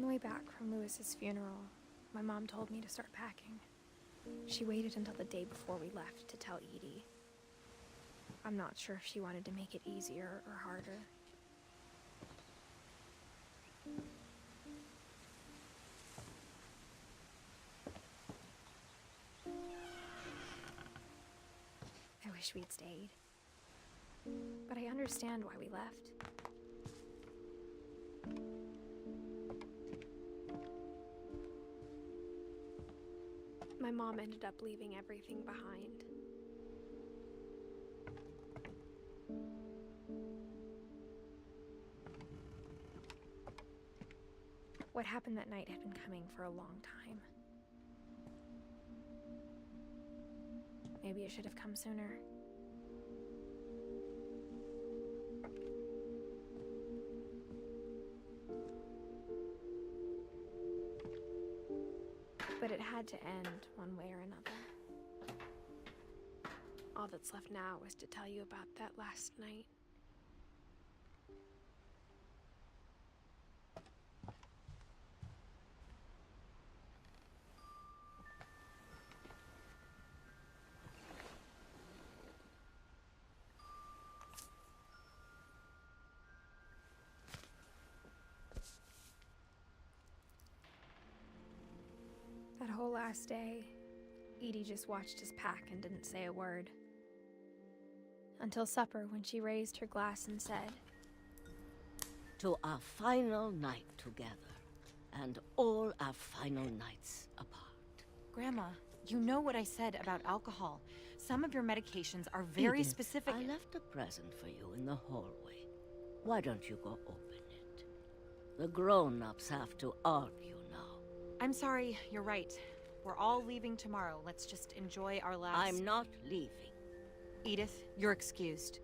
the way back from Lewis's funeral, my mom told me to start packing. She waited until the day before we left to tell Edie. I'm not sure if she wanted to make it easier or harder. I wish we'd stayed. But I understand why we left. My mom ended up leaving everything behind. What happened that night had been coming for a long time. Maybe it should have come sooner. But it had to end one way or another. All that's left now is to tell you about that last night. That whole last day, Edie just watched us pack and didn't say a word. Until supper, when she raised her glass and said, "To our final night together, and all our final nights apart." Grandma, you know what I said about alcohol. Some of your medications are very Edith, specific. I left a present for you in the hallway. Why don't you go open it? The grown-ups have to argue now. I'm sorry, you're right. We're all leaving tomorrow. Let's just enjoy our last... I'm not leaving. Edith, you're excused.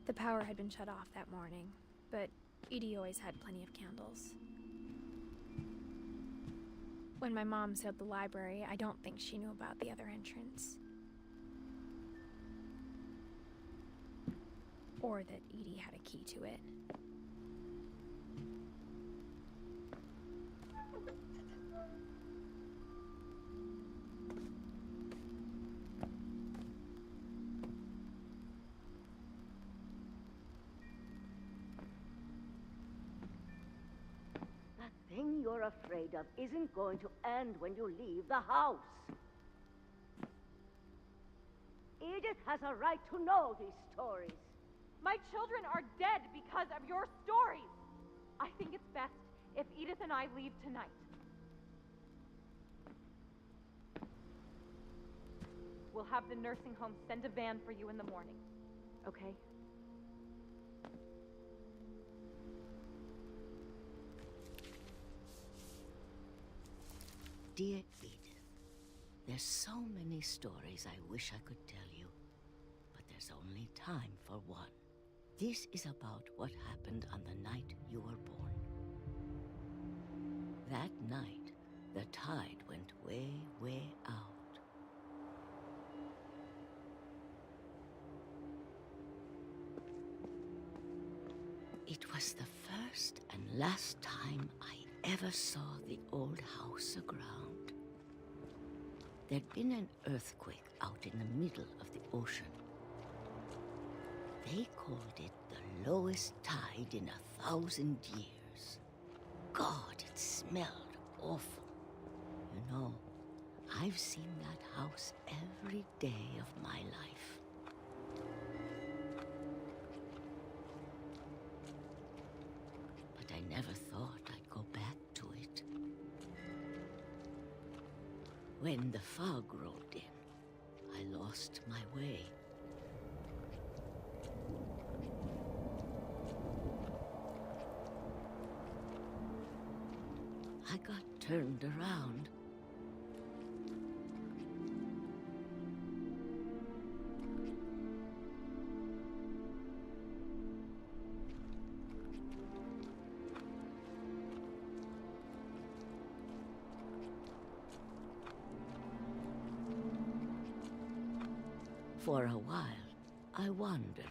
The power had been shut off that morning, but Edie always had plenty of candles. When my mom sealed the library, I don't think she knew about the other entrance. Or that Edie had a key to it. That thing you're afraid of isn't going to end when you leave the house. Edith has a right to know these stories. My children are dead because of your stories. I think it's best if Edith and I leave tonight. We'll have the nursing home send a van for you in the morning, okay? Dear Edith, there's so many stories I wish I could tell you, but there's only time for one. This is about what happened on the night you were born. That night, the tide went way, way out. It was the first and last time I ever saw the old house aground. There'd been an earthquake out in the middle of the ocean. They called it the lowest tide in 1,000 years. God, it smelled awful. You know, I've seen that house every day of my life. But I never thought I'd go back to it. When the fog rolled in, I lost my way. I got turned around. For a while, I wondered.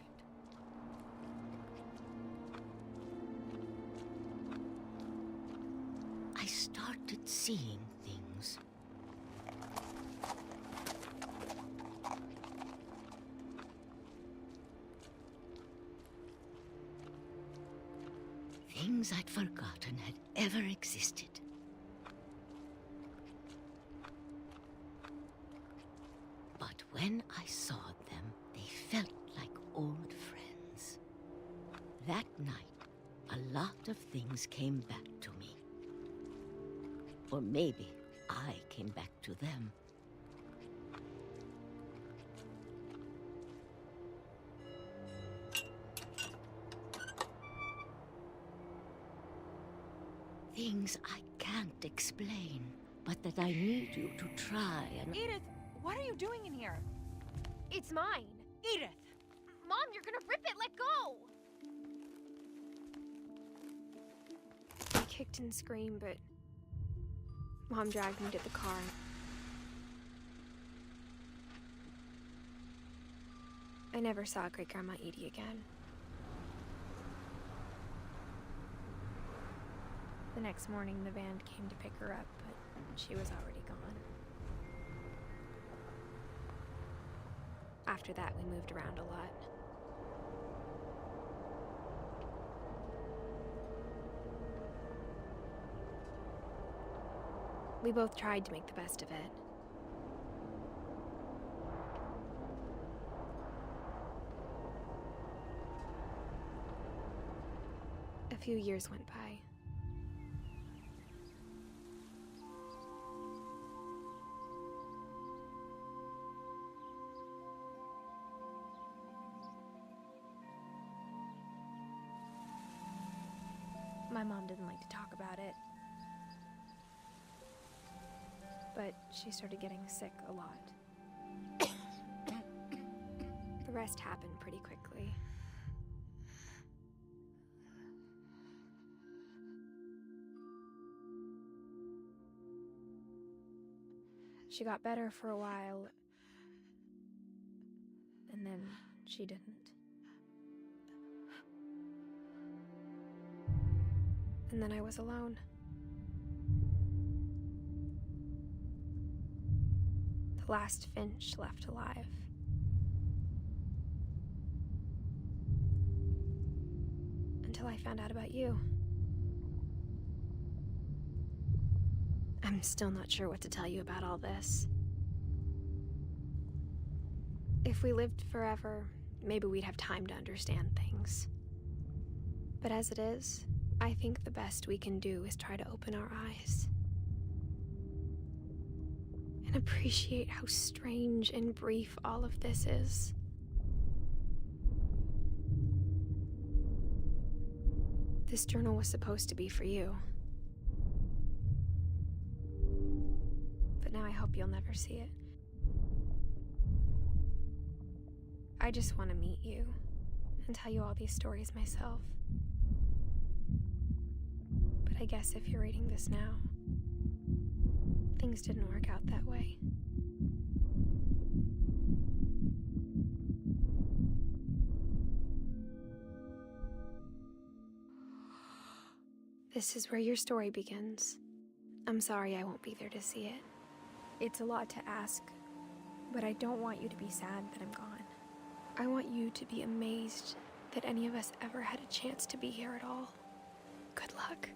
I started seeing things. Things I'd forgotten had ever existed. But when I saw them, they felt like old friends. That night, a lot of things came back to me. Or maybe I came back to them. Things I can't explain, but that I need you to try and... Edith, what are you doing in here? It's mine. Edith! Mom, you're gonna rip it! Let go! I kicked and screamed, but Mom dragged me to the car. I never saw Great-Grandma Edie again. The next morning, the van came to pick her up, but she was already gone. After that, we moved around a lot. We both tried to make the best of it. A few years went by. My mom didn't like to talk about it. But she started getting sick a lot. The rest happened pretty quickly. She got better for a while, and then she didn't. And then I was alone. The last Finch left alive. Until I found out about you. I'm still not sure what to tell you about all this. If we lived forever, maybe we'd have time to understand things. But as it is, I think the best we can do is try to open our eyes. And appreciate how strange and brief all of this is. This journal was supposed to be for you. But now I hope you'll never see it. I just want to meet you and tell you all these stories myself. But I guess if you're reading this now, things didn't work out that way. This is where your story begins. I'm sorry I won't be there to see it. It's a lot to ask, but I don't want you to be sad that I'm gone. I want you to be amazed that any of us ever had a chance to be here at all. Good luck.